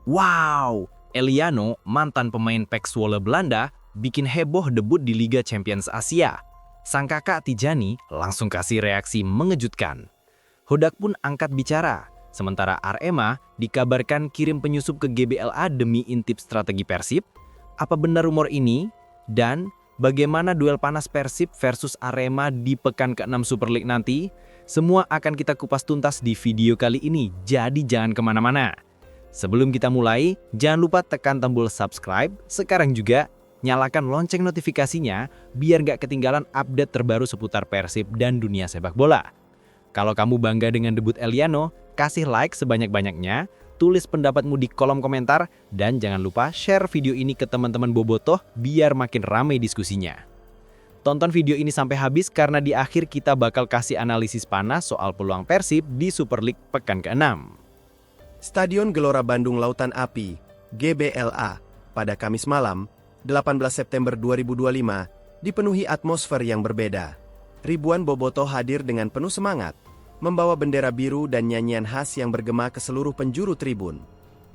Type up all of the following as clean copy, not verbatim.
Wow, Eliano, mantan pemain PEC Zwolle Belanda, bikin heboh debut di Liga Champions Asia. Sang kakak Tijani langsung kasih reaksi mengejutkan. Hodak pun angkat bicara, sementara Arema dikabarkan kirim penyusup ke GBLA demi intip strategi Persib. Apa benar rumor ini? Dan bagaimana duel panas Persib versus Arema di pekan ke-6 Super League nanti? Semua akan kita kupas tuntas di video kali ini, jadi jangan kemana-mana. Sebelum kita mulai, jangan lupa tekan tombol subscribe, sekarang juga nyalakan lonceng notifikasinya biar gak ketinggalan update terbaru seputar Persib dan dunia sepak bola. Kalau kamu bangga dengan debut Eliano, kasih like sebanyak-banyaknya, tulis pendapatmu di kolom komentar, dan jangan lupa share video ini ke teman-teman Bobotoh biar makin ramai diskusinya. Tonton video ini sampai habis karena di akhir kita bakal kasih analisis panas soal peluang Persib di Super League pekan ke-6. Stadion Gelora Bandung Lautan Api, GBLA, pada Kamis malam, 18 September 2025, dipenuhi atmosfer yang berbeda. Ribuan bobotoh hadir dengan penuh semangat, membawa bendera biru dan nyanyian khas yang bergema ke seluruh penjuru tribun.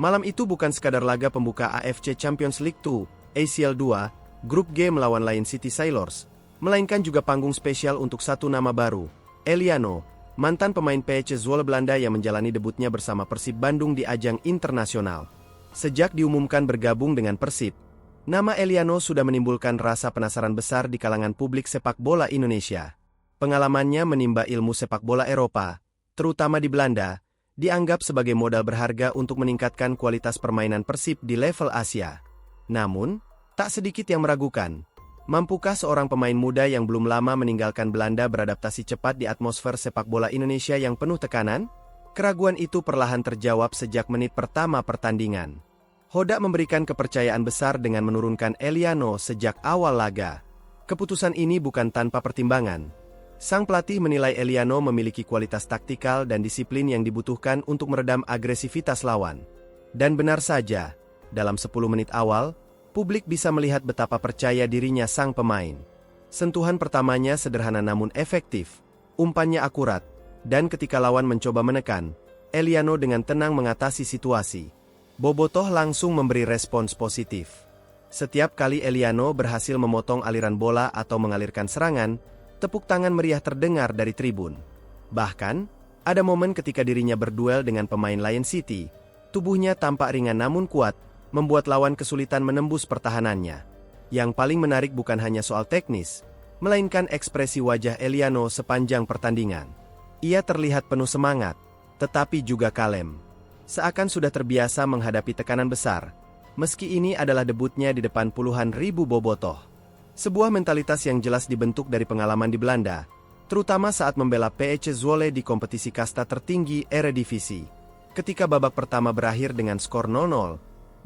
Malam itu bukan sekadar laga pembuka AFC Champions League 2, ACL 2, grup G melawan Lion City Sailors, melainkan juga panggung spesial untuk satu nama baru, Eliano, mantan pemain PEC Zwolle Belanda yang menjalani debutnya bersama Persib Bandung di ajang internasional. Sejak diumumkan bergabung dengan Persib, nama Eliano sudah menimbulkan rasa penasaran besar di kalangan publik sepak bola Indonesia. Pengalamannya menimba ilmu sepak bola Eropa, terutama di Belanda, dianggap sebagai modal berharga untuk meningkatkan kualitas permainan Persib di level Asia. Namun, tak sedikit yang meragukan. Mampukah seorang pemain muda yang belum lama meninggalkan Belanda beradaptasi cepat di atmosfer sepak bola Indonesia yang penuh tekanan? Keraguan itu perlahan terjawab sejak menit pertama pertandingan. Hodak memberikan kepercayaan besar dengan menurunkan Eliano sejak awal laga. Keputusan ini bukan tanpa pertimbangan. Sang pelatih menilai Eliano memiliki kualitas taktikal dan disiplin yang dibutuhkan untuk meredam agresivitas lawan. Dan benar saja, dalam 10 menit awal, publik bisa melihat betapa percaya dirinya sang pemain. Sentuhan pertamanya sederhana namun efektif, umpannya akurat, dan ketika lawan mencoba menekan, Eliano dengan tenang mengatasi situasi. Bobotoh langsung memberi respons positif. Setiap kali Eliano berhasil memotong aliran bola atau mengalirkan serangan, tepuk tangan meriah terdengar dari tribun. Bahkan, ada momen ketika dirinya berduel dengan pemain Lion City, tubuhnya tampak ringan namun kuat, membuat lawan kesulitan menembus pertahanannya. Yang paling menarik bukan hanya soal teknis, melainkan ekspresi wajah Eliano sepanjang pertandingan. Ia terlihat penuh semangat, tetapi juga kalem. Seakan sudah terbiasa menghadapi tekanan besar, meski ini adalah debutnya di depan puluhan ribu bobotoh. Sebuah mentalitas yang jelas dibentuk dari pengalaman di Belanda, terutama saat membela PEC Zwolle di kompetisi kasta tertinggi Eredivisie. Ketika babak pertama berakhir dengan skor 0-0,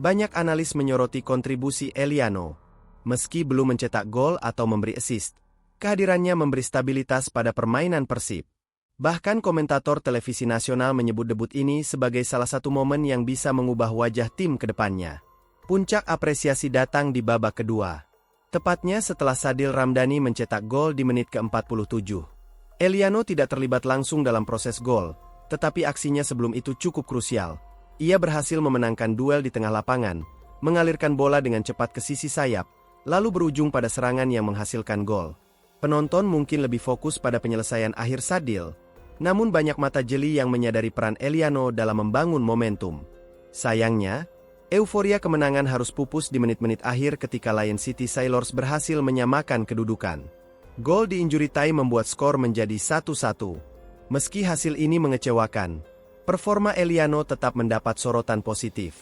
banyak analis menyoroti kontribusi Eliano. Meski belum mencetak gol atau memberi assist, kehadirannya memberi stabilitas pada permainan Persib. Bahkan komentator televisi nasional menyebut debut ini sebagai salah satu momen yang bisa mengubah wajah tim ke depannya. Puncak apresiasi datang di babak kedua. Tepatnya setelah Sadil Ramdhani mencetak gol di menit ke-47. Eliano tidak terlibat langsung dalam proses gol, tetapi aksinya sebelum itu cukup krusial. Ia berhasil memenangkan duel di tengah lapangan, mengalirkan bola dengan cepat ke sisi sayap, lalu berujung pada serangan yang menghasilkan gol. Penonton mungkin lebih fokus pada penyelesaian akhir Sadil, namun banyak mata jeli yang menyadari peran Eliano dalam membangun momentum. Sayangnya, euforia kemenangan harus pupus di menit-menit akhir ketika Lion City Sailors berhasil menyamakan kedudukan. Gol di injury time membuat skor menjadi 1-1. Meski hasil ini mengecewakan, performa Eliano tetap mendapat sorotan positif.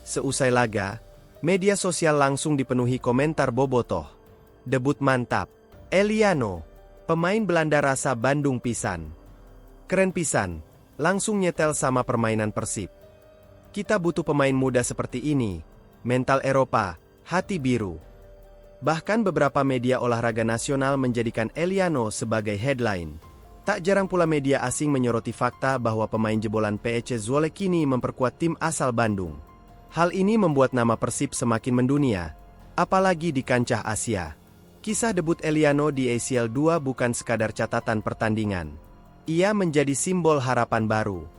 Seusai laga, media sosial langsung dipenuhi komentar bobotoh. Debut mantap. Eliano, pemain Belanda rasa Bandung pisan. Keren pisan, langsung nyetel sama permainan Persib. Kita butuh pemain muda seperti ini, mental Eropa, hati biru. Bahkan beberapa media olahraga nasional menjadikan Eliano sebagai headline. Tak jarang pula media asing menyoroti fakta bahwa pemain jebolan PEC Zwolle kini memperkuat tim asal Bandung. Hal ini membuat nama Persib semakin mendunia, apalagi di kancah Asia. Kisah debut Eliano di ACL 2 bukan sekadar catatan pertandingan. Ia menjadi simbol harapan baru.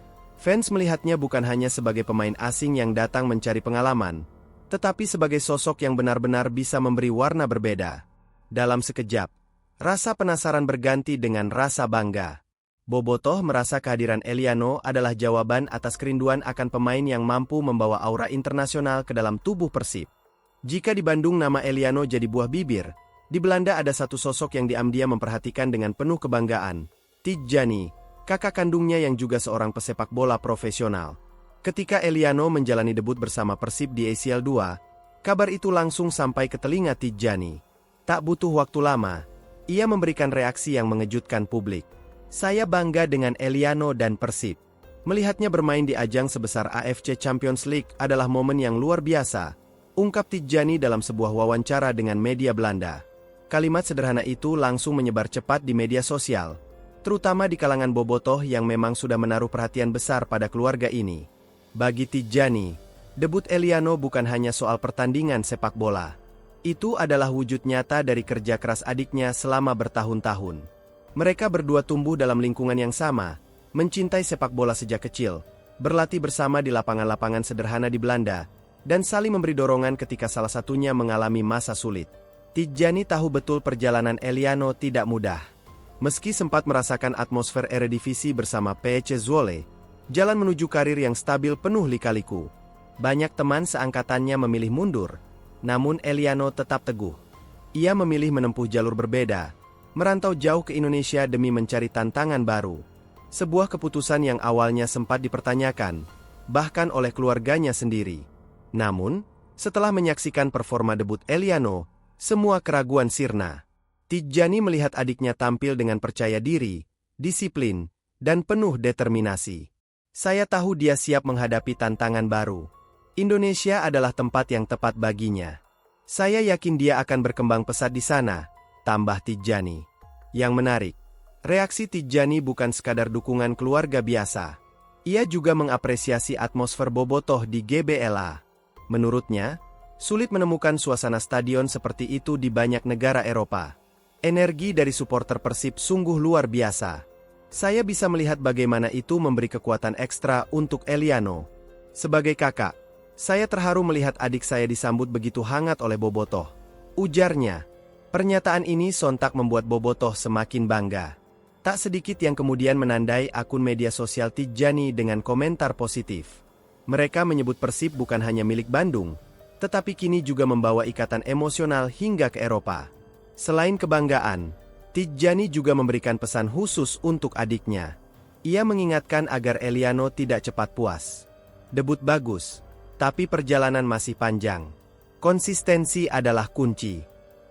Fans melihatnya bukan hanya sebagai pemain asing yang datang mencari pengalaman, tetapi sebagai sosok yang benar-benar bisa memberi warna berbeda. Dalam sekejap, rasa penasaran berganti dengan rasa bangga. Bobotoh merasa kehadiran Eliano adalah jawaban atas kerinduan akan pemain yang mampu membawa aura internasional ke dalam tubuh Persib. Jika di Bandung nama Eliano jadi buah bibir, di Belanda ada satu sosok yang diam-diam memperhatikan dengan penuh kebanggaan, Tidjani, kakak kandungnya yang juga seorang pesepak bola profesional. Ketika Eliano menjalani debut bersama Persib di ACL 2, kabar itu langsung sampai ke telinga Tidjani. Tak butuh waktu lama, ia memberikan reaksi yang mengejutkan publik. Saya bangga dengan Eliano dan Persib. Melihatnya bermain di ajang sebesar AFC Champions League adalah momen yang luar biasa, ungkap Tidjani dalam sebuah wawancara dengan media Belanda. Kalimat sederhana itu langsung menyebar cepat di media sosial, terutama di kalangan bobotoh yang memang sudah menaruh perhatian besar pada keluarga ini. Bagi Tidjani, debut Eliano bukan hanya soal pertandingan sepak bola. Itu adalah wujud nyata dari kerja keras adiknya selama bertahun-tahun. Mereka berdua tumbuh dalam lingkungan yang sama, mencintai sepak bola sejak kecil, berlatih bersama di lapangan-lapangan sederhana di Belanda, dan saling memberi dorongan ketika salah satunya mengalami masa sulit. Tidjani tahu betul perjalanan Eliano tidak mudah. Meski sempat merasakan atmosfer Eredivisie bersama PSV Zwolle, jalan menuju karir yang stabil penuh lika-liku. Banyak teman seangkatannya memilih mundur, namun Eliano tetap teguh. Ia memilih menempuh jalur berbeda, merantau jauh ke Indonesia demi mencari tantangan baru. Sebuah keputusan yang awalnya sempat dipertanyakan, bahkan oleh keluarganya sendiri. Namun, setelah menyaksikan performa debut Eliano, semua keraguan sirna. Tidjani melihat adiknya tampil dengan percaya diri, disiplin, dan penuh determinasi. Saya tahu dia siap menghadapi tantangan baru. Indonesia adalah tempat yang tepat baginya. Saya yakin dia akan berkembang pesat di sana, tambah Tidjani. Yang menarik, reaksi Tidjani bukan sekadar dukungan keluarga biasa. Ia juga mengapresiasi atmosfer bobotoh di GBLA. Menurutnya, sulit menemukan suasana stadion seperti itu di banyak negara Eropa. Energi dari supporter Persib sungguh luar biasa. Saya bisa melihat bagaimana itu memberi kekuatan ekstra untuk Eliano. Sebagai kakak, saya terharu melihat adik saya disambut begitu hangat oleh bobotoh, ujarnya. Pernyataan ini sontak membuat bobotoh semakin bangga. Tak sedikit yang kemudian menandai akun media sosial Tidjani dengan komentar positif. Mereka menyebut Persib bukan hanya milik Bandung, tetapi kini juga membawa ikatan emosional hingga ke Eropa. Selain kebanggaan, Tidjani juga memberikan pesan khusus untuk adiknya. Ia mengingatkan agar Eliano tidak cepat puas. Debut bagus, tapi perjalanan masih panjang. Konsistensi adalah kunci.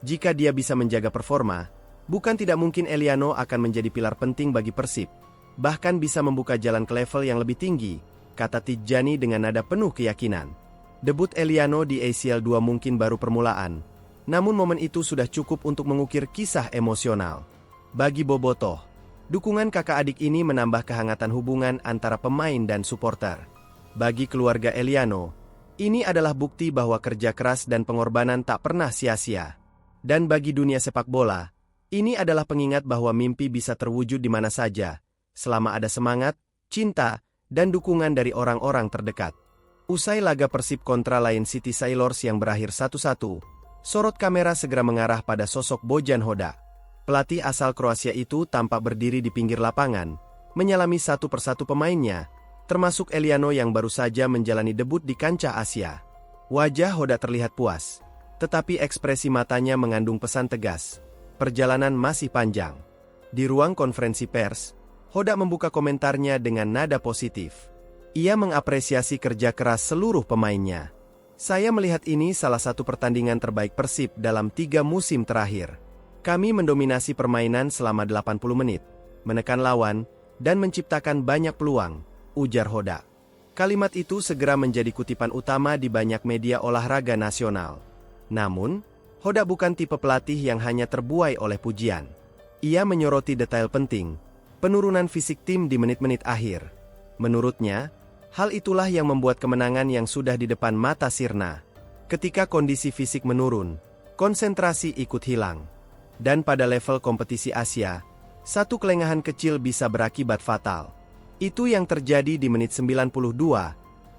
Jika dia bisa menjaga performa, bukan tidak mungkin Eliano akan menjadi pilar penting bagi Persib. Bahkan bisa membuka jalan ke level yang lebih tinggi, kata Tidjani dengan nada penuh keyakinan. Debut Eliano di ACL 2 mungkin baru permulaan. Namun momen itu sudah cukup untuk mengukir kisah emosional. Bagi bobotoh, dukungan kakak adik ini menambah kehangatan hubungan antara pemain dan supporter. Bagi keluarga Eliano, ini adalah bukti bahwa kerja keras dan pengorbanan tak pernah sia-sia. Dan bagi dunia sepak bola, ini adalah pengingat bahwa mimpi bisa terwujud di mana saja, selama ada semangat, cinta, dan dukungan dari orang-orang terdekat. Usai laga Persib kontra Lion City Sailors yang berakhir 1-1, sorot kamera segera mengarah pada sosok Bojan Hodak. Pelatih asal Kroasia itu tampak berdiri di pinggir lapangan, menyalami satu persatu pemainnya, termasuk Eliano yang baru saja menjalani debut di kancah Asia. Wajah Hodak terlihat puas, tetapi ekspresi matanya mengandung pesan tegas. Perjalanan masih panjang. Di ruang konferensi pers, Hodak membuka komentarnya dengan nada positif. Ia mengapresiasi kerja keras seluruh pemainnya. Saya melihat ini salah satu pertandingan terbaik Persib dalam 3 musim terakhir. Kami mendominasi permainan selama 80 menit, menekan lawan, dan menciptakan banyak peluang, ujar Hodak. Kalimat itu segera menjadi kutipan utama di banyak media olahraga nasional. Namun, Hodak bukan tipe pelatih yang hanya terbuai oleh pujian. Ia menyoroti detail penting, penurunan fisik tim di menit-menit akhir. Menurutnya, hal itulah yang membuat kemenangan yang sudah di depan mata sirna. Ketika kondisi fisik menurun, konsentrasi ikut hilang. Dan pada level kompetisi Asia, satu kelengahan kecil bisa berakibat fatal. Itu yang terjadi di menit 92,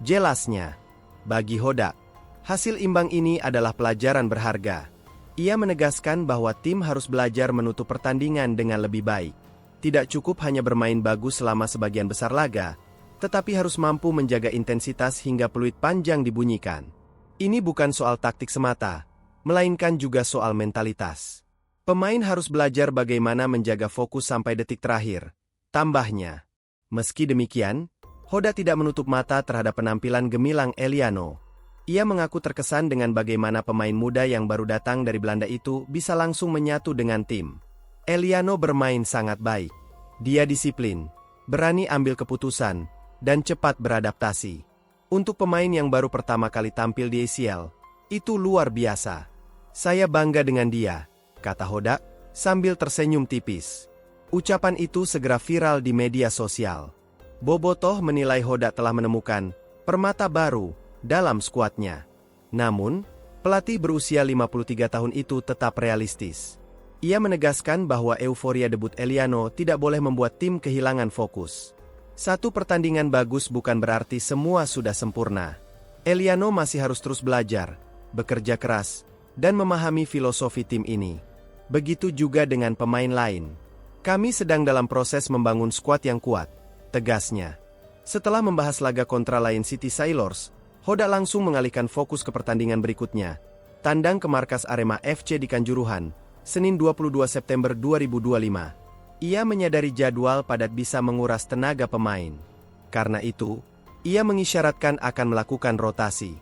jelasnya. Bagi Hodak, hasil imbang ini adalah pelajaran berharga. Ia menegaskan bahwa tim harus belajar menutup pertandingan dengan lebih baik. Tidak cukup hanya bermain bagus selama sebagian besar laga, tetapi harus mampu menjaga intensitas hingga peluit panjang dibunyikan. Ini bukan soal taktik semata, melainkan juga soal mentalitas. Pemain harus belajar bagaimana menjaga fokus sampai detik terakhir, tambahnya. Meski demikian, Hoda tidak menutup mata terhadap penampilan gemilang Eliano. Ia mengaku terkesan dengan bagaimana pemain muda yang baru datang dari Belanda itu bisa langsung menyatu dengan tim. Eliano bermain sangat baik. Dia disiplin, berani ambil keputusan, dan cepat beradaptasi. Untuk pemain yang baru pertama kali tampil di ACL, itu luar biasa. Saya bangga dengan dia, kata Hodak, sambil tersenyum tipis. Ucapan itu segera viral di media sosial. Bobotoh menilai Hodak telah menemukan permata baru dalam skuadnya. Namun, pelatih berusia 53 tahun itu tetap realistis. Ia menegaskan bahwa euforia debut Eliano tidak boleh membuat tim kehilangan fokus. Satu pertandingan bagus bukan berarti semua sudah sempurna. Eliano masih harus terus belajar, bekerja keras, dan memahami filosofi tim ini. Begitu juga dengan pemain lain. Kami sedang dalam proses membangun skuad yang kuat, tegasnya. Setelah membahas laga kontra Lion City Sailors, Hoda langsung mengalihkan fokus ke pertandingan berikutnya. Tandang ke markas Arema FC di Kanjuruhan, Senin 22 September 2025. Ia menyadari jadwal padat bisa menguras tenaga pemain. Karena itu, ia mengisyaratkan akan melakukan rotasi.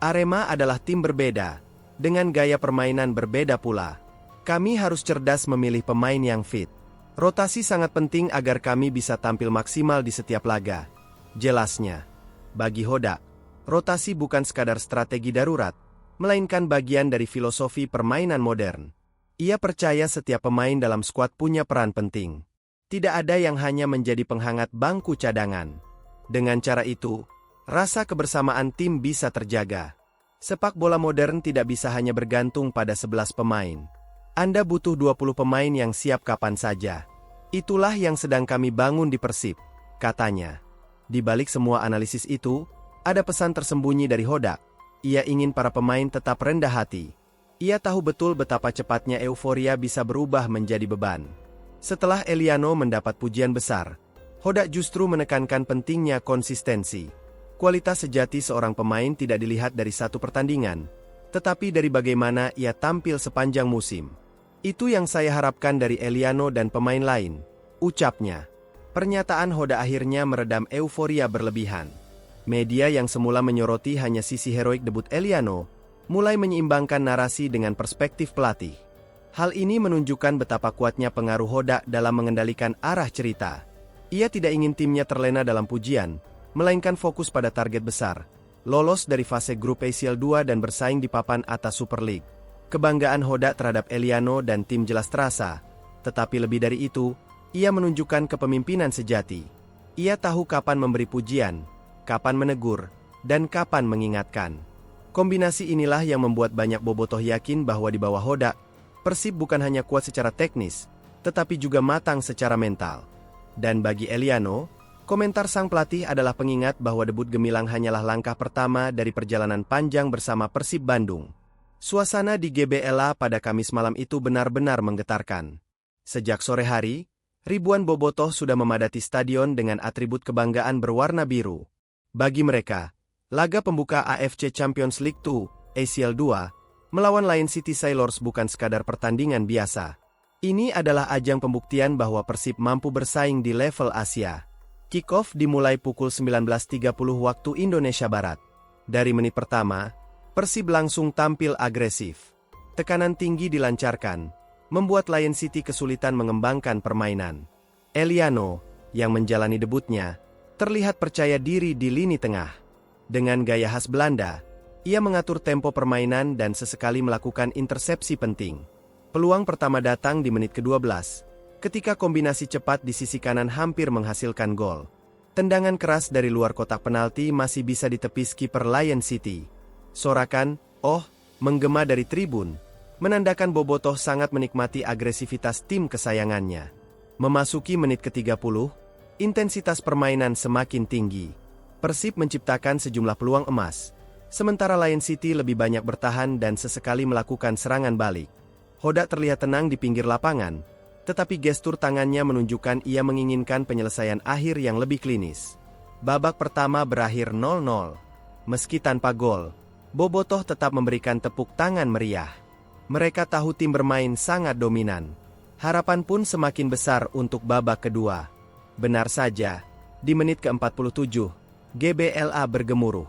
Arema adalah tim berbeda, dengan gaya permainan berbeda pula. Kami harus cerdas memilih pemain yang fit. Rotasi sangat penting agar kami bisa tampil maksimal di setiap laga, jelasnya. Bagi Hoda, rotasi bukan sekadar strategi darurat, melainkan bagian dari filosofi permainan modern. Ia percaya setiap pemain dalam skuad punya peran penting. Tidak ada yang hanya menjadi penghangat bangku cadangan. Dengan cara itu, rasa kebersamaan tim bisa terjaga. Sepak bola modern tidak bisa hanya bergantung pada 11 pemain. Anda butuh 20 pemain yang siap kapan saja. Itulah yang sedang kami bangun di Persib, katanya. Di balik semua analisis itu, ada pesan tersembunyi dari Hoda. Ia ingin para pemain tetap rendah hati. Ia tahu betul betapa cepatnya euforia bisa berubah menjadi beban. Setelah Eliano mendapat pujian besar, Hoda justru menekankan pentingnya konsistensi. Kualitas sejati seorang pemain tidak dilihat dari satu pertandingan, tetapi dari bagaimana ia tampil sepanjang musim. Itu yang saya harapkan dari Eliano dan pemain lain, ucapnya. Pernyataan Hoda akhirnya meredam euforia berlebihan. Media yang semula menyoroti hanya sisi heroik debut Eliano, mulai menyeimbangkan narasi dengan perspektif pelatih. Hal ini menunjukkan betapa kuatnya pengaruh Hoda dalam mengendalikan arah cerita. Ia tidak ingin timnya terlena dalam pujian, melainkan fokus pada target besar, lolos dari fase grup ACL 2 dan bersaing di papan atas Super League. Kebanggaan Hoda terhadap Eliano dan tim jelas terasa, tetapi lebih dari itu, ia menunjukkan kepemimpinan sejati. Ia tahu kapan memberi pujian, kapan menegur, dan kapan mengingatkan. Kombinasi inilah yang membuat banyak bobotoh yakin bahwa di bawah Hoda, Persib bukan hanya kuat secara teknis, tetapi juga matang secara mental. Dan bagi Eliano, komentar sang pelatih adalah pengingat bahwa debut gemilang hanyalah langkah pertama dari perjalanan panjang bersama Persib Bandung. Suasana di GBLA pada Kamis malam itu benar-benar menggetarkan. Sejak sore hari, ribuan bobotoh sudah memadati stadion dengan atribut kebanggaan berwarna biru. Bagi mereka, laga pembuka AFC Champions League 2, ACL 2, melawan Lion City Sailors bukan sekadar pertandingan biasa. Ini adalah ajang pembuktian bahwa Persib mampu bersaing di level Asia. Kick-off dimulai pukul 19.30 waktu Indonesia Barat. Dari menit pertama, Persib langsung tampil agresif. Tekanan tinggi dilancarkan, membuat Lion City kesulitan mengembangkan permainan. Eliano, yang menjalani debutnya, terlihat percaya diri di lini tengah. Dengan gaya khas Belanda, ia mengatur tempo permainan dan sesekali melakukan intersepsi penting. Peluang pertama datang di menit ke-12, ketika kombinasi cepat di sisi kanan hampir menghasilkan gol. Tendangan keras dari luar kotak penalti masih bisa ditepis kiper Lion City. Sorakan, "Oh," menggema dari tribun, menandakan bobotoh sangat menikmati agresivitas tim kesayangannya. Memasuki menit ke-30, Intensitas permainan semakin tinggi. Persib menciptakan sejumlah peluang emas, sementara Lion City lebih banyak bertahan dan sesekali melakukan serangan balik. Hoda terlihat tenang di pinggir lapangan, tetapi gestur tangannya menunjukkan ia menginginkan penyelesaian akhir yang lebih klinis. Babak pertama berakhir 0-0. Meski tanpa gol, Bobotoh tetap memberikan tepuk tangan meriah. Mereka tahu tim bermain sangat dominan. Harapan pun semakin besar untuk babak kedua. Benar saja, di menit ke-47, GBLA bergemuruh.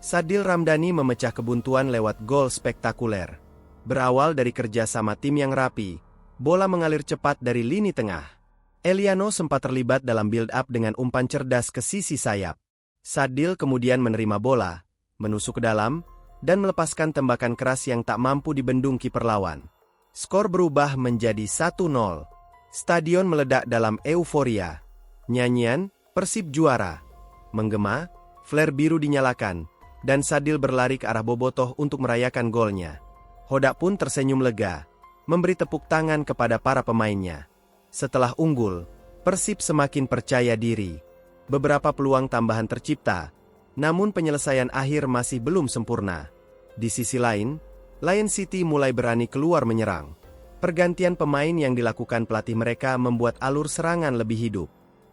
Sadil Ramdhani memecah kebuntuan lewat gol spektakuler. Berawal dari kerja sama tim yang rapi, bola mengalir cepat dari lini tengah. Eliano sempat terlibat dalam build-up dengan umpan cerdas ke sisi sayap. Sadil kemudian menerima bola, menusuk ke dalam, dan melepaskan tembakan keras yang tak mampu dibendung kiper lawan. Skor berubah menjadi 1-0. Stadion meledak dalam euforia. Nyanyian, Persib juara. Menggema, flare biru dinyalakan, dan Sadil berlari ke arah Bobotoh untuk merayakan golnya. Hoda pun tersenyum lega, memberi tepuk tangan kepada para pemainnya. Setelah unggul, Persib semakin percaya diri. Beberapa peluang tambahan tercipta, namun penyelesaian akhir masih belum sempurna. Di sisi lain, Lion City mulai berani keluar menyerang. Pergantian pemain yang dilakukan pelatih mereka membuat alur serangan lebih hidup.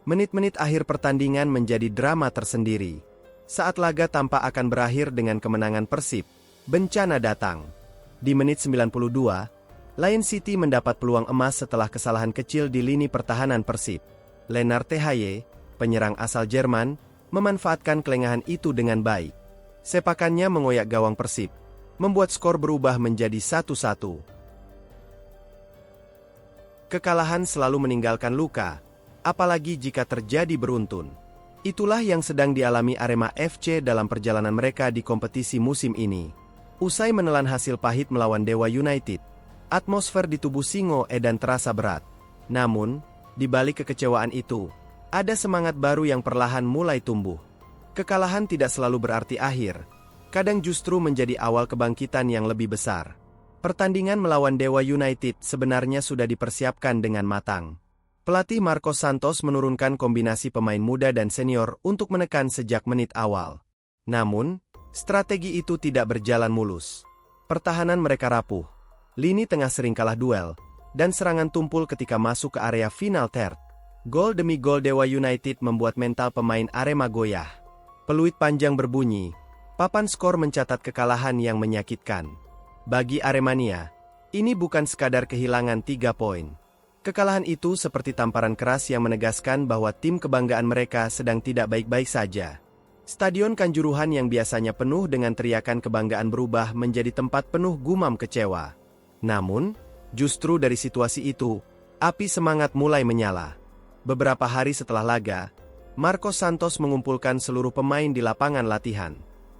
Menit-menit akhir pertandingan menjadi drama tersendiri. Saat laga tampak akan berakhir dengan kemenangan Persib, bencana datang. Di menit 92, Lion City mendapat peluang emas setelah kesalahan kecil di lini pertahanan Persib. Lennart THY, penyerang asal Jerman, memanfaatkan kelengahan itu dengan baik. Sepakannya mengoyak gawang Persib, membuat skor berubah menjadi 1-1. Kekalahan selalu meninggalkan luka, apalagi jika terjadi beruntun. Itulah yang sedang dialami Arema FC dalam perjalanan mereka di kompetisi musim ini. Usai menelan hasil pahit melawan Dewa United, atmosfer di tubuh Singo Edan terasa berat. Namun, di balik kekecewaan itu, ada semangat baru yang perlahan mulai tumbuh. Kekalahan tidak selalu berarti akhir, kadang justru menjadi awal kebangkitan yang lebih besar. Pertandingan melawan Dewa United sebenarnya sudah dipersiapkan dengan matang. Pelatih Marcos Santos menurunkan kombinasi pemain muda dan senior untuk menekan sejak menit awal. Namun, strategi itu tidak berjalan mulus. Pertahanan mereka rapuh, lini tengah sering kalah duel, dan serangan tumpul ketika masuk ke area final third. Gol demi gol Dewa United membuat mental pemain Arema goyah. Peluit panjang berbunyi, papan skor mencatat kekalahan yang menyakitkan. Bagi Aremania, ini bukan sekadar kehilangan 3 poin. Kekalahan itu seperti tamparan keras yang menegaskan bahwa tim kebanggaan mereka sedang tidak baik-baik saja. Stadion Kanjuruhan yang biasanya penuh dengan teriakan kebanggaan berubah menjadi tempat penuh gumam kecewa. Namun, justru dari situasi itu, api semangat mulai menyala. Beberapa hari setelah laga, Marcos Santos mengumpulkan seluruh pemain di lapangan latihan.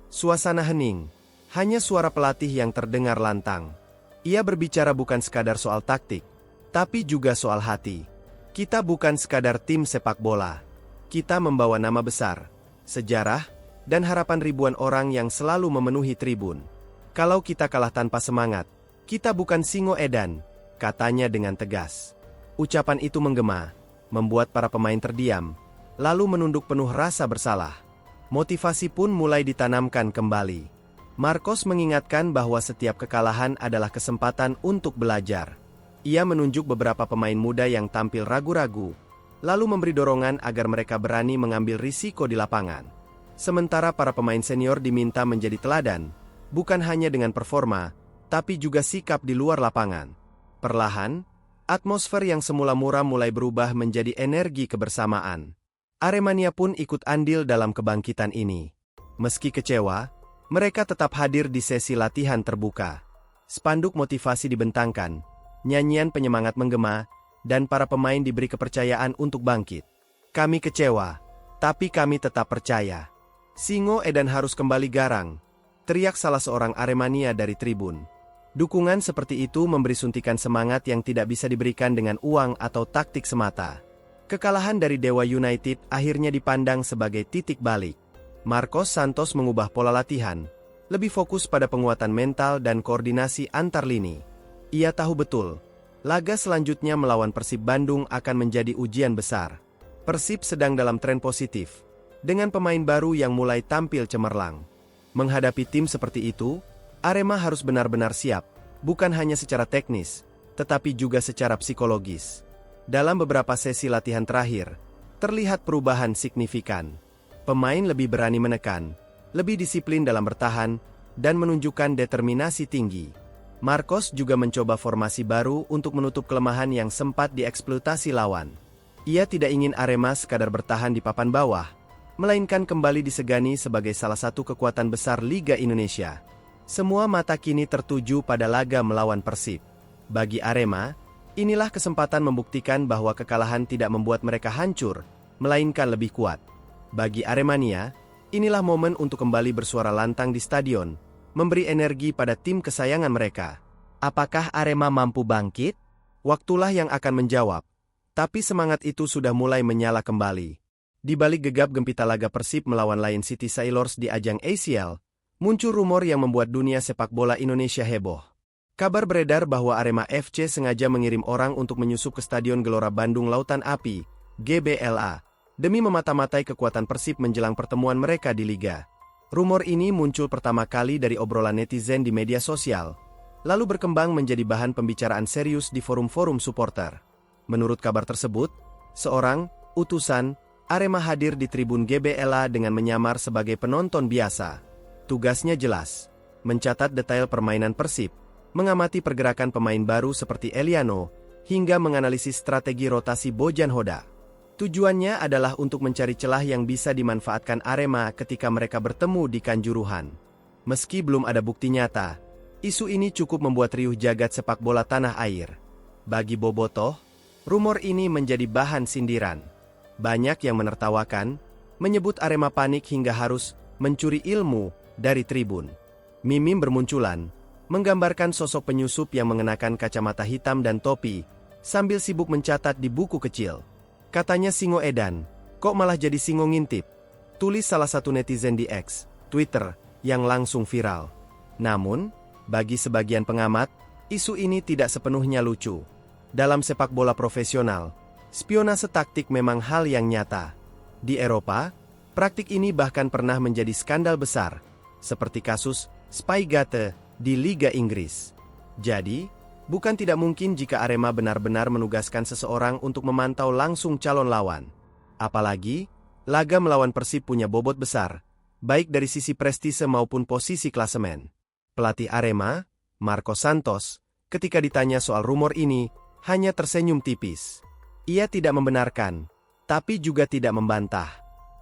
Suasana hening, hanya suara pelatih yang terdengar lantang. Ia berbicara bukan sekadar soal taktik, tapi juga soal hati. Kita bukan sekadar tim sepak bola. Kita membawa nama besar, sejarah, dan harapan ribuan orang yang selalu memenuhi tribun. Kalau kita kalah tanpa semangat, kita bukan Singo Edan, katanya dengan tegas. Ucapan itu menggema, membuat para pemain terdiam, lalu menunduk penuh rasa bersalah. Motivasi pun mulai ditanamkan kembali. Marcos mengingatkan bahwa setiap kekalahan adalah kesempatan untuk belajar. Ia menunjuk beberapa pemain muda yang tampil ragu-ragu, lalu memberi dorongan agar mereka berani mengambil risiko di lapangan. Sementara para pemain senior diminta menjadi teladan, bukan hanya dengan performa, tapi juga sikap di luar lapangan. Perlahan, atmosfer yang semula muram mulai berubah menjadi energi kebersamaan. Aremania pun ikut andil dalam kebangkitan ini. Meski kecewa, mereka tetap hadir di sesi latihan terbuka. Spanduk motivasi dibentangkan, nyanyian penyemangat menggema, dan para pemain diberi kepercayaan untuk bangkit. Kami kecewa, tapi kami tetap percaya. Singo Edan harus kembali garang, teriak salah seorang Aremania dari tribun. Dukungan seperti itu memberi suntikan semangat yang tidak bisa diberikan dengan uang atau taktik semata. Kekalahan dari Dewa United akhirnya dipandang sebagai titik balik. Marcos Santos mengubah pola latihan, lebih fokus pada penguatan mental dan koordinasi antar lini. Ia tahu betul, laga selanjutnya melawan Persib Bandung akan menjadi ujian besar. Persib sedang dalam tren positif, dengan pemain baru yang mulai tampil cemerlang. Menghadapi tim seperti itu, Arema harus benar-benar siap, bukan hanya secara teknis, tetapi juga secara psikologis. Dalam beberapa sesi latihan terakhir, terlihat perubahan signifikan. Pemain lebih berani menekan, lebih disiplin dalam bertahan, dan menunjukkan determinasi tinggi. Marcos juga mencoba formasi baru untuk menutup kelemahan yang sempat dieksploitasi lawan. Ia tidak ingin Arema sekadar bertahan di papan bawah, melainkan kembali disegani sebagai salah satu kekuatan besar Liga Indonesia. Semua mata kini tertuju pada laga melawan Persib. Bagi Arema, inilah kesempatan membuktikan bahwa kekalahan tidak membuat mereka hancur, melainkan lebih kuat. Bagi Aremania, inilah momen untuk kembali bersuara lantang di stadion, memberi energi pada tim kesayangan mereka. Apakah Arema mampu bangkit? Waktulah yang akan menjawab. Tapi semangat itu sudah mulai menyala kembali. Di balik gegap gempita laga Persib melawan Lion City Sailors di ajang ACL, muncul rumor yang membuat dunia sepak bola Indonesia heboh. Kabar beredar bahwa Arema FC sengaja mengirim orang untuk menyusup ke Stadion Gelora Bandung Lautan Api, GBLA, demi memata-matai kekuatan Persib menjelang pertemuan mereka di Liga. Rumor ini muncul pertama kali dari obrolan netizen di media sosial, lalu berkembang menjadi bahan pembicaraan serius di forum-forum supporter. Menurut kabar tersebut, seorang utusan Arema hadir di tribun GBLA dengan menyamar sebagai penonton biasa. Tugasnya jelas, mencatat detail permainan Persib, mengamati pergerakan pemain baru seperti Eliano, hingga menganalisis strategi rotasi Bojan Hoda. Tujuannya adalah untuk mencari celah yang bisa dimanfaatkan Arema ketika mereka bertemu di Kanjuruhan. Meski belum ada bukti nyata, isu ini cukup membuat riuh jagat sepak bola tanah air. Bagi Bobotoh, rumor ini menjadi bahan sindiran. Banyak yang menertawakan, menyebut Arema panik hingga harus mencuri ilmu dari tribun. Mimim bermunculan, menggambarkan sosok penyusup yang mengenakan kacamata hitam dan topi, sambil sibuk mencatat di buku kecil. Katanya Singo Edan, kok malah jadi Singo ngintip? Tulis salah satu netizen di X, Twitter, yang langsung viral. Namun, bagi sebagian pengamat, isu ini tidak sepenuhnya lucu. Dalam sepak bola profesional, spionase taktik memang hal yang nyata. Di Eropa, praktik ini bahkan pernah menjadi skandal besar, seperti kasus Spygate di Liga Inggris. Jadi, bukan tidak mungkin jika Arema benar-benar menugaskan seseorang untuk memantau langsung calon lawan. Apalagi, laga melawan Persib punya bobot besar, baik dari sisi prestise maupun posisi klasemen. Pelatih Arema, Marcos Santos, ketika ditanya soal rumor ini, hanya tersenyum tipis. Ia tidak membenarkan, tapi juga tidak membantah.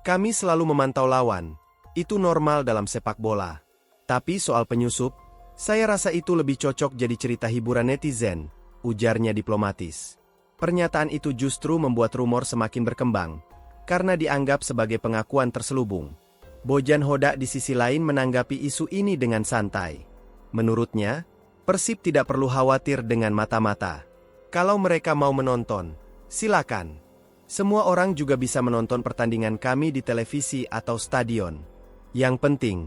Kami selalu memantau lawan, itu normal dalam sepak bola. Tapi soal penyusup, saya rasa itu lebih cocok jadi cerita hiburan netizen, ujarnya diplomatis. Pernyataan itu justru membuat rumor semakin berkembang, karena dianggap sebagai pengakuan terselubung. Bojan Hoda di sisi lain menanggapi isu ini dengan santai. Menurutnya, Persib tidak perlu khawatir dengan mata-mata. Kalau mereka mau menonton, silakan. Semua orang juga bisa menonton pertandingan kami di televisi atau stadion. Yang penting,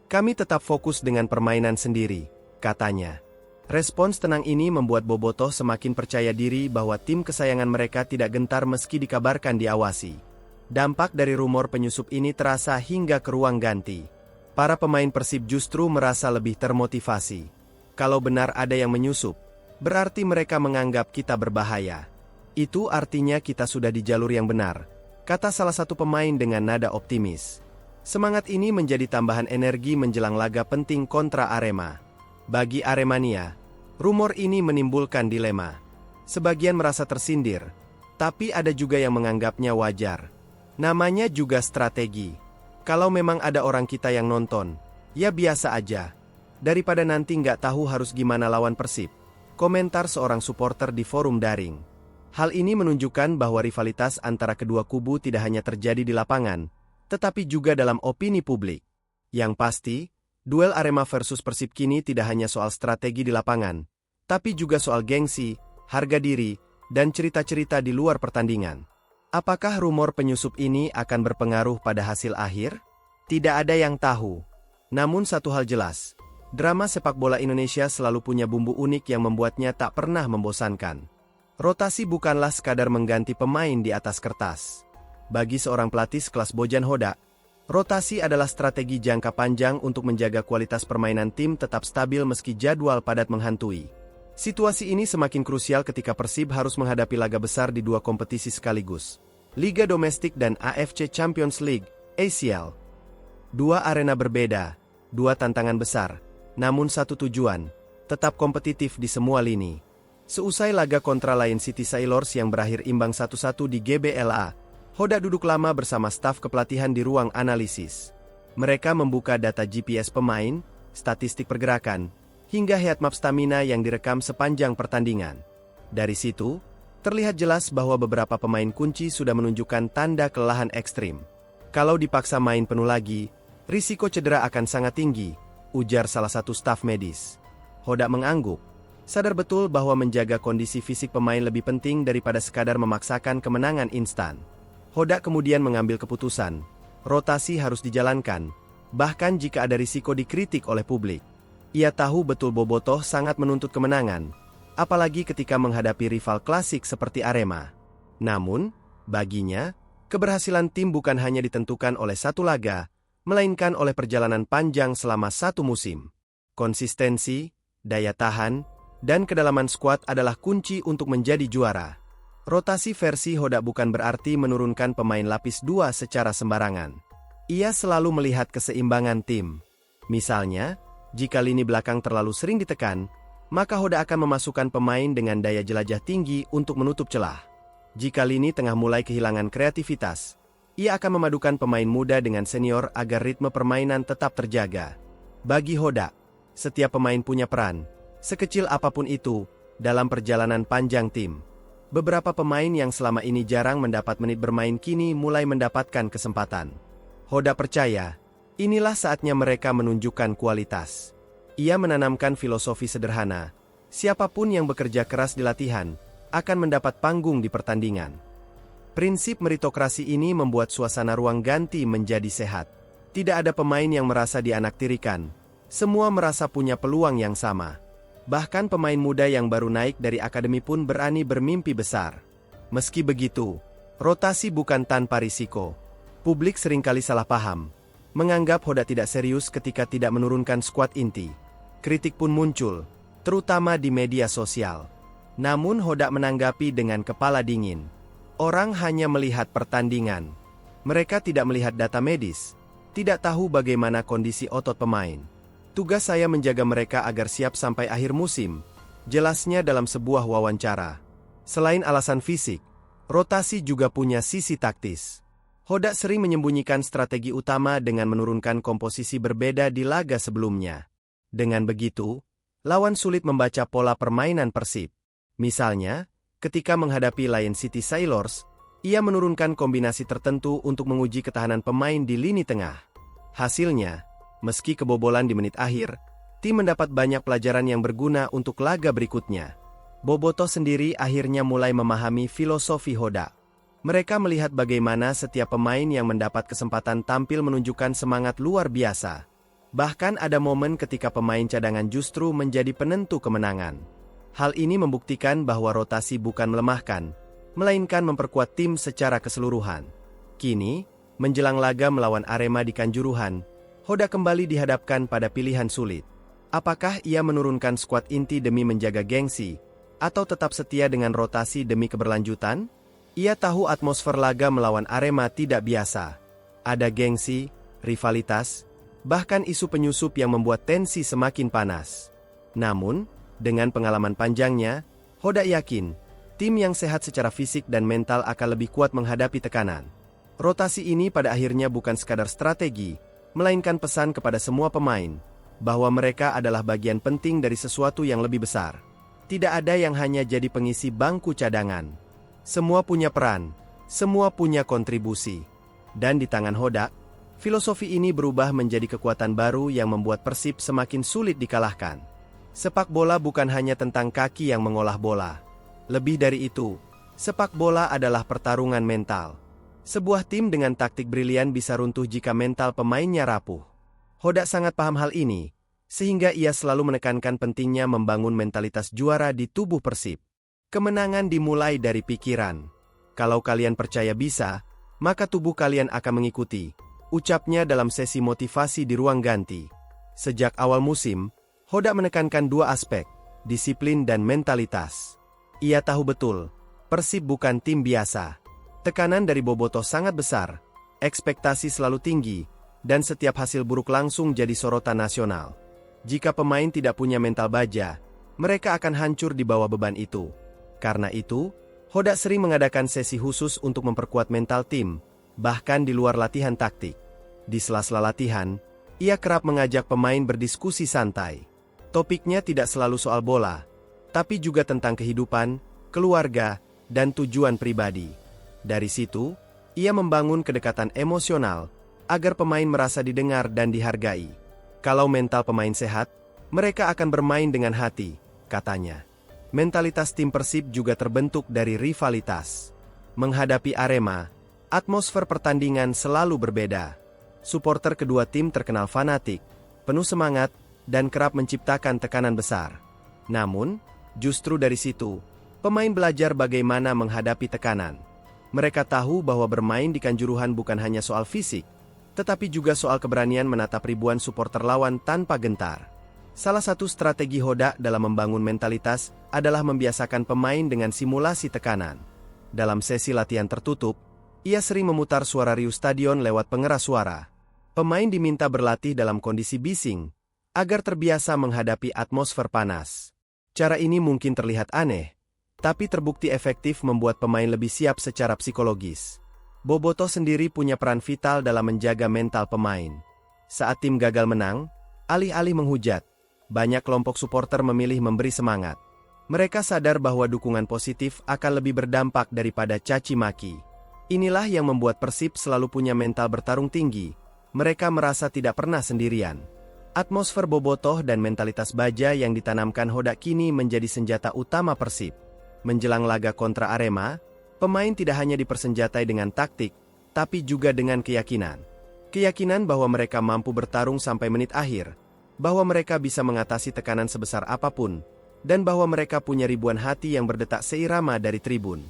kami tetap fokus dengan permainan sendiri, katanya. Respons tenang ini membuat Bobotoh semakin percaya diri bahwa tim kesayangan mereka tidak gentar meski dikabarkan diawasi. Dampak dari rumor penyusup ini terasa hingga ke ruang ganti. Para pemain Persib justru merasa lebih termotivasi. Kalau benar ada yang menyusup, berarti mereka menganggap kita berbahaya. Itu artinya kita sudah di jalur yang benar, kata salah satu pemain dengan nada optimis. Semangat ini menjadi tambahan energi menjelang laga penting kontra Arema. Bagi Aremania, rumor ini menimbulkan dilema. Sebagian merasa tersindir, tapi ada juga yang menganggapnya wajar. Namanya juga strategi. Kalau memang ada orang kita yang nonton, ya biasa aja. Daripada nanti nggak tahu harus gimana lawan Persib. Komentar seorang supporter di forum daring. Hal ini menunjukkan bahwa rivalitas antara kedua kubu tidak hanya terjadi di lapangan, tetapi juga dalam opini publik. Yang pasti, duel Arema versus Persib kini tidak hanya soal strategi di lapangan, tapi juga soal gengsi, harga diri, dan cerita-cerita di luar pertandingan. Apakah rumor penyusup ini akan berpengaruh pada hasil akhir? Tidak ada yang tahu. Namun satu hal jelas, drama sepak bola Indonesia selalu punya bumbu unik yang membuatnya tak pernah membosankan. Rotasi bukanlah sekadar mengganti pemain di atas kertas. Bagi seorang pelatih sekelas Bojan Hodak, rotasi adalah strategi jangka panjang untuk menjaga kualitas permainan tim tetap stabil meski jadwal padat menghantui. Situasi ini semakin krusial ketika Persib harus menghadapi laga besar di dua kompetisi sekaligus, Liga Domestik dan AFC Champions League, ACL. Dua arena berbeda, dua tantangan besar, namun satu tujuan, tetap kompetitif di semua lini. Seusai laga kontra Lion City Sailors yang berakhir imbang 1-1 di GBLA, Hodak duduk lama bersama staf kepelatihan di ruang analisis. Mereka membuka data GPS pemain, statistik pergerakan, hingga heatmap stamina yang direkam sepanjang pertandingan. Dari situ, terlihat jelas bahwa beberapa pemain kunci sudah menunjukkan tanda kelelahan ekstrim. Kalau dipaksa main penuh lagi, risiko cedera akan sangat tinggi, ujar salah satu staf medis. Hodak mengangguk, sadar betul bahwa menjaga kondisi fisik pemain lebih penting daripada sekadar memaksakan kemenangan instan. Hodak kemudian mengambil keputusan, rotasi harus dijalankan, bahkan jika ada risiko dikritik oleh publik. Ia tahu betul Bobotoh sangat menuntut kemenangan, apalagi ketika menghadapi rival klasik seperti Arema. Namun, baginya, keberhasilan tim bukan hanya ditentukan oleh satu laga, melainkan oleh perjalanan panjang selama satu musim. Konsistensi, daya tahan, dan kedalaman skuad adalah kunci untuk menjadi juara. Rotasi versi Hodak bukan berarti menurunkan pemain lapis 2 secara sembarangan. Ia selalu melihat keseimbangan tim. Misalnya, jika lini belakang terlalu sering ditekan, maka Hodak akan memasukkan pemain dengan daya jelajah tinggi untuk menutup celah. Jika lini tengah mulai kehilangan kreativitas, ia akan memadukan pemain muda dengan senior agar ritme permainan tetap terjaga. Bagi Hodak, setiap pemain punya peran, sekecil apapun itu, dalam perjalanan panjang tim. Beberapa pemain yang selama ini jarang mendapat menit bermain kini mulai mendapatkan kesempatan. Hodak percaya, inilah saatnya mereka menunjukkan kualitas. Ia menanamkan filosofi sederhana, siapapun yang bekerja keras di latihan, akan mendapat panggung di pertandingan. Prinsip meritokrasi ini membuat suasana ruang ganti menjadi sehat. Tidak ada pemain yang merasa dianaktirikan, semua merasa punya peluang yang sama. Bahkan pemain muda yang baru naik dari akademi pun berani bermimpi besar. Meski begitu, rotasi bukan tanpa risiko. Publik seringkali salah paham, menganggap Hodak tidak serius ketika tidak menurunkan skuad inti. Kritik pun muncul, terutama di media sosial. Namun Hodak menanggapi dengan kepala dingin. Orang hanya melihat pertandingan. Mereka tidak melihat data medis, tidak tahu bagaimana kondisi otot pemain. Tugas saya menjaga mereka agar siap sampai akhir musim, jelasnya dalam sebuah wawancara. Selain alasan fisik, rotasi juga punya sisi taktis. Hodak sering menyembunyikan strategi utama dengan menurunkan komposisi berbeda di laga sebelumnya. Dengan begitu, lawan sulit membaca pola permainan Persib. Misalnya, ketika menghadapi Lion City Sailors, ia menurunkan kombinasi tertentu untuk menguji ketahanan pemain di lini tengah. Hasilnya, meski kebobolan di menit akhir, tim mendapat banyak pelajaran yang berguna untuk laga berikutnya. Bobotoh sendiri akhirnya mulai memahami filosofi Hodak. Mereka melihat bagaimana setiap pemain yang mendapat kesempatan tampil menunjukkan semangat luar biasa. Bahkan ada momen ketika pemain cadangan justru menjadi penentu kemenangan. Hal ini membuktikan bahwa rotasi bukan melemahkan, melainkan memperkuat tim secara keseluruhan. Kini, menjelang laga melawan Arema di Kanjuruhan, Hodak kembali dihadapkan pada pilihan sulit. Apakah ia menurunkan skuad inti demi menjaga gengsi, atau tetap setia dengan rotasi demi keberlanjutan? Ia tahu atmosfer laga melawan Arema tidak biasa. Ada gengsi, rivalitas, bahkan isu penyusup yang membuat tensi semakin panas. Namun, dengan pengalaman panjangnya, Hodak yakin, tim yang sehat secara fisik dan mental akan lebih kuat menghadapi tekanan. Rotasi ini pada akhirnya bukan sekadar strategi, melainkan pesan kepada semua pemain, bahwa mereka adalah bagian penting dari sesuatu yang lebih besar. Tidak ada yang hanya jadi pengisi bangku cadangan. Semua punya peran, semua punya kontribusi. Dan di tangan Hodak, filosofi ini berubah menjadi kekuatan baru yang membuat Persib semakin sulit dikalahkan. Sepak bola bukan hanya tentang kaki yang mengolah bola. Lebih dari itu, sepak bola adalah pertarungan mental. Sebuah tim dengan taktik brilian bisa runtuh jika mental pemainnya rapuh. Hodak sangat paham hal ini, sehingga ia selalu menekankan pentingnya membangun mentalitas juara di tubuh Persib. Kemenangan dimulai dari pikiran. Kalau kalian percaya bisa, maka tubuh kalian akan mengikuti, ucapnya dalam sesi motivasi di ruang ganti. Sejak awal musim, Hoda menekankan dua aspek, disiplin dan mentalitas. Ia tahu betul, Persib bukan tim biasa. Tekanan dari Bobotoh sangat besar, ekspektasi selalu tinggi, dan setiap hasil buruk langsung jadi sorotan nasional. Jika pemain tidak punya mental baja, mereka akan hancur di bawah beban itu. Karena itu, Hoda sering mengadakan sesi khusus untuk memperkuat mental tim, bahkan di luar latihan taktik. Di sela-sela latihan, ia kerap mengajak pemain berdiskusi santai. Topiknya tidak selalu soal bola, tapi juga tentang kehidupan, keluarga, dan tujuan pribadi. Dari situ, ia membangun kedekatan emosional, agar pemain merasa didengar dan dihargai. Kalau mental pemain sehat, mereka akan bermain dengan hati, katanya. Mentalitas tim Persib juga terbentuk dari rivalitas. Menghadapi Arema, atmosfer pertandingan selalu berbeda. Supporter kedua tim terkenal fanatik, penuh semangat, dan kerap menciptakan tekanan besar. Namun, justru dari situ, pemain belajar bagaimana menghadapi tekanan. Mereka tahu bahwa bermain di Kanjuruhan bukan hanya soal fisik, tetapi juga soal keberanian menatap ribuan supporter lawan tanpa gentar. Salah satu strategi Hoda dalam membangun mentalitas adalah membiasakan pemain dengan simulasi tekanan. Dalam sesi latihan tertutup, ia sering memutar suara riuh stadion lewat pengeras suara. Pemain diminta berlatih dalam kondisi bising, agar terbiasa menghadapi atmosfer panas. Cara ini mungkin terlihat aneh, tapi terbukti efektif membuat pemain lebih siap secara psikologis. Bobotoh sendiri punya peran vital dalam menjaga mental pemain. Saat tim gagal menang, alih-alih menghujat, banyak kelompok supporter memilih memberi semangat. Mereka sadar bahwa dukungan positif akan lebih berdampak daripada caci maki. Inilah yang membuat Persib selalu punya mental bertarung tinggi. Mereka merasa tidak pernah sendirian. Atmosfer Bobotoh dan mentalitas baja yang ditanamkan Hoda kini menjadi senjata utama Persib. Menjelang laga kontra Arema, pemain tidak hanya dipersenjatai dengan taktik, tapi juga dengan keyakinan. Keyakinan bahwa mereka mampu bertarung sampai menit akhir, bahwa mereka bisa mengatasi tekanan sebesar apapun, dan bahwa mereka punya ribuan hati yang berdetak seirama dari tribun.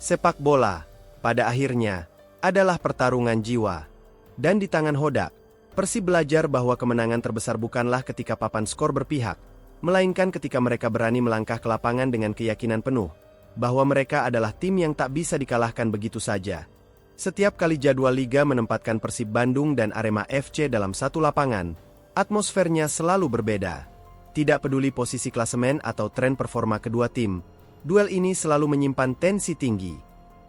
Sepak bola, pada akhirnya, adalah pertarungan jiwa. Dan di tangan Hoda, Persib belajar bahwa kemenangan terbesar bukanlah ketika papan skor berpihak, melainkan ketika mereka berani melangkah ke lapangan dengan keyakinan penuh, bahwa mereka adalah tim yang tak bisa dikalahkan begitu saja. Setiap kali jadwal liga menempatkan Persib Bandung dan Arema FC dalam satu lapangan, atmosfernya selalu berbeda. Tidak peduli posisi klasemen atau tren performa kedua tim, duel ini selalu menyimpan tensi tinggi.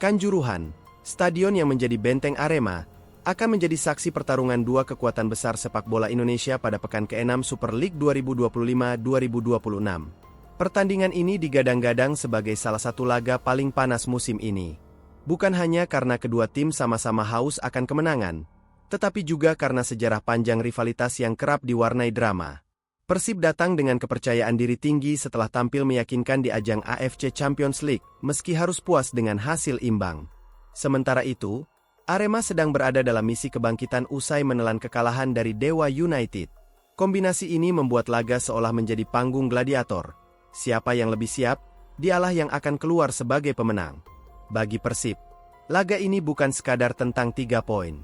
Kanjuruhan, stadion yang menjadi benteng Arema, akan menjadi saksi pertarungan dua kekuatan besar sepak bola Indonesia pada pekan ke-6 Super League 2025-2026. Pertandingan ini digadang-gadang sebagai salah satu laga paling panas musim ini. Bukan hanya karena kedua tim sama-sama haus akan kemenangan, tetapi juga karena sejarah panjang rivalitas yang kerap diwarnai drama. Persib datang dengan kepercayaan diri tinggi setelah tampil meyakinkan di ajang AFC Champions League, meski harus puas dengan hasil imbang. Sementara itu, Arema sedang berada dalam misi kebangkitan usai menelan kekalahan dari Dewa United. Kombinasi ini membuat laga seolah menjadi panggung gladiator. Siapa yang lebih siap, dialah yang akan keluar sebagai pemenang. Bagi Persib, laga ini bukan sekadar tentang 3 poin.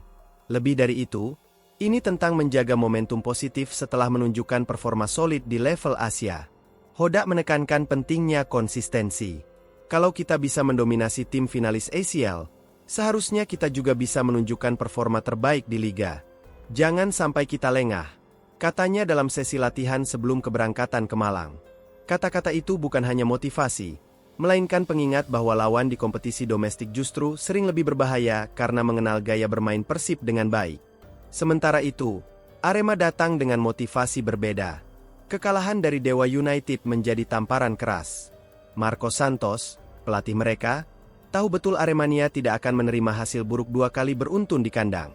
Lebih dari itu, ini tentang menjaga momentum positif setelah menunjukkan performa solid di level Asia. Hoda menekankan pentingnya konsistensi. Kalau kita bisa mendominasi tim finalis ACL, seharusnya kita juga bisa menunjukkan performa terbaik di liga. Jangan sampai kita lengah, katanya dalam sesi latihan sebelum keberangkatan ke Malang. Kata-kata itu bukan hanya motivasi, melainkan pengingat bahwa lawan di kompetisi domestik justru sering lebih berbahaya karena mengenal gaya bermain Persib dengan baik. Sementara itu, Arema datang dengan motivasi berbeda. Kekalahan dari Dewa United menjadi tamparan keras. Marco Santos, pelatih mereka, tahu betul Aremania tidak akan menerima hasil buruk 2 kali beruntun di kandang.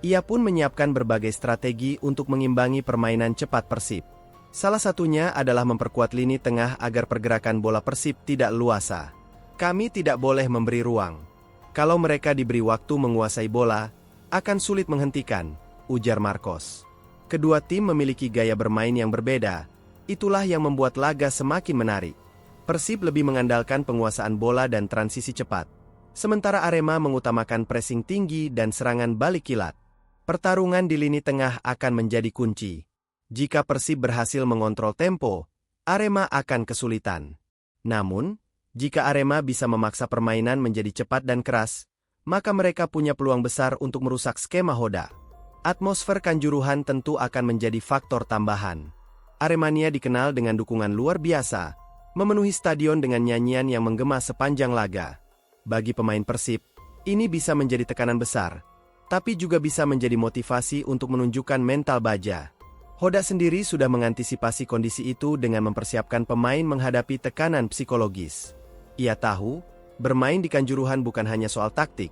Ia pun menyiapkan berbagai strategi untuk mengimbangi permainan cepat Persib. Salah satunya adalah memperkuat lini tengah agar pergerakan bola Persib tidak luasa. Kami tidak boleh memberi ruang. Kalau mereka diberi waktu menguasai bola, akan sulit menghentikan, ujar Marcos. Kedua tim memiliki gaya bermain yang berbeda. Itulah yang membuat laga semakin menarik. Persib lebih mengandalkan penguasaan bola dan transisi cepat. Sementara Arema mengutamakan pressing tinggi dan serangan balik kilat. Pertarungan di lini tengah akan menjadi kunci. Jika Persib berhasil mengontrol tempo, Arema akan kesulitan. Namun, jika Arema bisa memaksa permainan menjadi cepat dan keras, maka mereka punya peluang besar untuk merusak skema Hoda. Atmosfer Kanjuruhan tentu akan menjadi faktor tambahan. Aremania dikenal dengan dukungan luar biasa, memenuhi stadion dengan nyanyian yang menggema sepanjang laga. Bagi pemain Persib, ini bisa menjadi tekanan besar, tapi juga bisa menjadi motivasi untuk menunjukkan mental baja. Hoda sendiri sudah mengantisipasi kondisi itu dengan mempersiapkan pemain menghadapi tekanan psikologis. Ia tahu, bermain di Kanjuruhan bukan hanya soal taktik,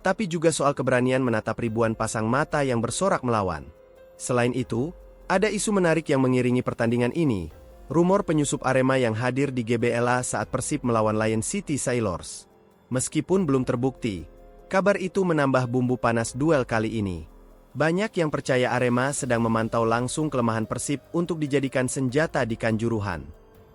tapi juga soal keberanian menatap ribuan pasang mata yang bersorak melawan. Selain itu, ada isu menarik yang mengiringi pertandingan ini, rumor penyusup Arema yang hadir di GBLA saat Persib melawan Lion City Sailors. Meskipun belum terbukti, kabar itu menambah bumbu panas duel kali ini. Banyak yang percaya Arema sedang memantau langsung kelemahan Persib untuk dijadikan senjata di Kanjuruhan.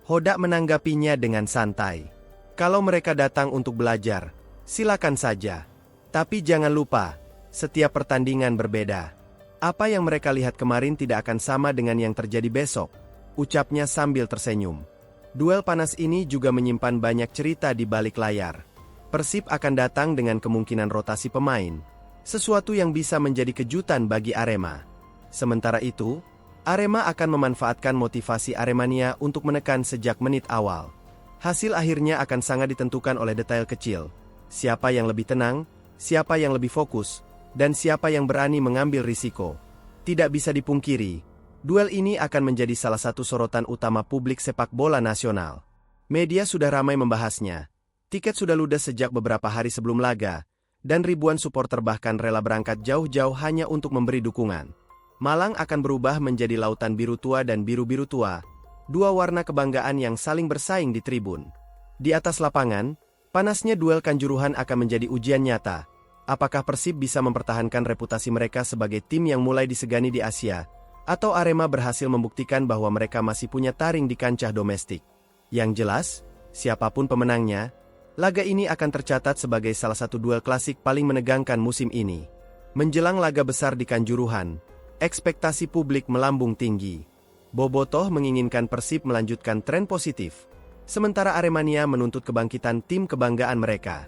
Hoda menanggapinya dengan santai. Kalau mereka datang untuk belajar, silakan saja. Tapi jangan lupa, setiap pertandingan berbeda. Apa yang mereka lihat kemarin tidak akan sama dengan yang terjadi besok, ucapnya sambil tersenyum. Duel panas ini juga menyimpan banyak cerita di balik layar. Persib akan datang dengan kemungkinan rotasi pemain, sesuatu yang bisa menjadi kejutan bagi Arema. Sementara itu, Arema akan memanfaatkan motivasi Aremania untuk menekan sejak menit awal. Hasil akhirnya akan sangat ditentukan oleh detail kecil. Siapa yang lebih tenang, siapa yang lebih fokus, dan siapa yang berani mengambil risiko. Tidak bisa dipungkiri, duel ini akan menjadi salah satu sorotan utama publik sepak bola nasional. Media sudah ramai membahasnya. Tiket sudah ludes sejak beberapa hari sebelum laga, dan ribuan supporter bahkan rela berangkat jauh-jauh hanya untuk memberi dukungan. Malang akan berubah menjadi lautan biru tua dan biru-biru tua, dua warna kebanggaan yang saling bersaing di tribun. Di atas lapangan, panasnya duel Kanjuruhan akan menjadi ujian nyata. Apakah Persib bisa mempertahankan reputasi mereka sebagai tim yang mulai disegani di Asia, atau Arema berhasil membuktikan bahwa mereka masih punya taring di kancah domestik? Yang jelas, siapapun pemenangnya, laga ini akan tercatat sebagai salah satu duel klasik paling menegangkan musim ini. Menjelang laga besar di Kanjuruhan, ekspektasi publik melambung tinggi. Bobotoh menginginkan Persib melanjutkan tren positif, sementara Aremania menuntut kebangkitan tim kebanggaan mereka.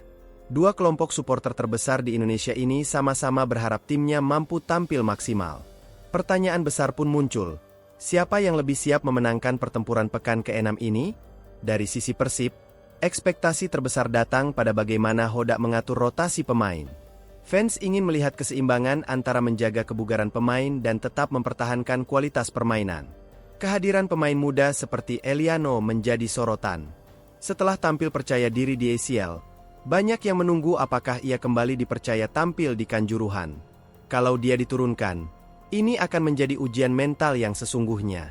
Dua kelompok supporter terbesar di Indonesia ini sama-sama berharap timnya mampu tampil maksimal. Pertanyaan besar pun muncul, siapa yang lebih siap memenangkan pertempuran pekan ke-6 ini? Dari sisi Persib, ekspektasi terbesar datang pada bagaimana Hoda mengatur rotasi pemain. Fans ingin melihat keseimbangan antara menjaga kebugaran pemain dan tetap mempertahankan kualitas permainan. Kehadiran pemain muda seperti Eliano menjadi sorotan. Setelah tampil percaya diri di ACL, banyak yang menunggu apakah ia kembali dipercaya tampil di Kanjuruhan. Kalau dia diturunkan, ini akan menjadi ujian mental yang sesungguhnya.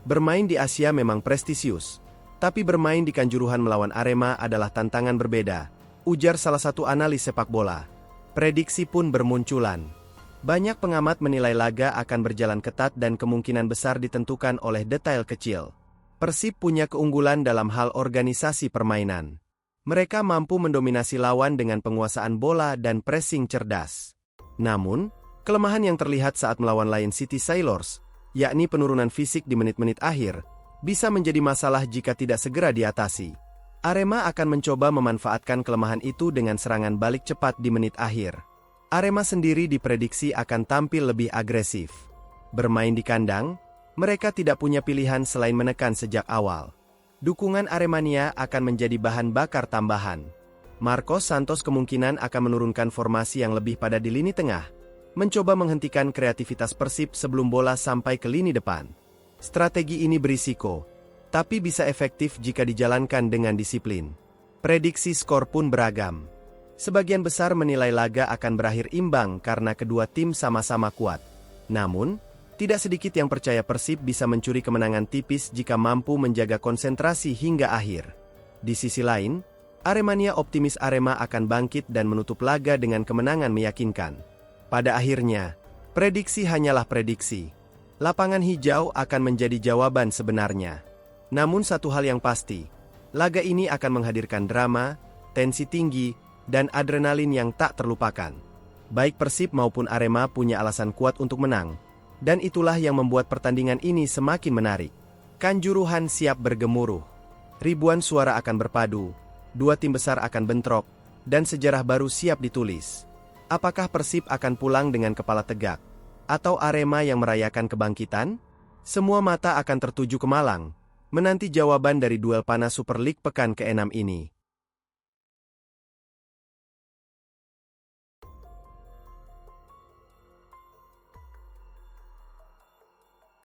Bermain di Asia memang prestisius, tapi bermain di Kanjuruhan melawan Arema adalah tantangan berbeda, ujar salah satu analis sepak bola. Prediksi pun bermunculan. Banyak pengamat menilai laga akan berjalan ketat dan kemungkinan besar ditentukan oleh detail kecil. Persib punya keunggulan dalam hal organisasi permainan. Mereka mampu mendominasi lawan dengan penguasaan bola dan pressing cerdas. Namun, kelemahan yang terlihat saat melawan Lion City Sailors, yakni penurunan fisik di menit-menit akhir, bisa menjadi masalah jika tidak segera diatasi. Arema akan mencoba memanfaatkan kelemahan itu dengan serangan balik cepat di menit akhir. Arema sendiri diprediksi akan tampil lebih agresif. Bermain di kandang, mereka tidak punya pilihan selain menekan sejak awal. Dukungan Aremania akan menjadi bahan bakar tambahan. Marcos Santos kemungkinan akan menurunkan formasi yang lebih pada di lini tengah, mencoba menghentikan kreativitas Persib sebelum bola sampai ke lini depan. Strategi ini berisiko, tapi bisa efektif jika dijalankan dengan disiplin. Prediksi skor pun beragam. Sebagian besar menilai laga akan berakhir imbang karena kedua tim sama-sama kuat. Namun, tidak sedikit yang percaya Persib bisa mencuri kemenangan tipis jika mampu menjaga konsentrasi hingga akhir. Di sisi lain, Aremania optimis Arema akan bangkit dan menutup laga dengan kemenangan meyakinkan. Pada akhirnya, prediksi hanyalah prediksi. Lapangan hijau akan menjadi jawaban sebenarnya. Namun satu hal yang pasti, laga ini akan menghadirkan drama, tensi tinggi, dan adrenalin yang tak terlupakan. Baik Persib maupun Arema punya alasan kuat untuk menang, dan itulah yang membuat pertandingan ini semakin menarik. Kanjuruhan siap bergemuruh. Ribuan suara akan berpadu, dua tim besar akan bentrok, dan sejarah baru siap ditulis. Apakah Persib akan pulang dengan kepala tegak? Atau Arema yang merayakan kebangkitan? Semua mata akan tertuju ke Malang, menanti jawaban dari duel panas Super League pekan ke-6 ini.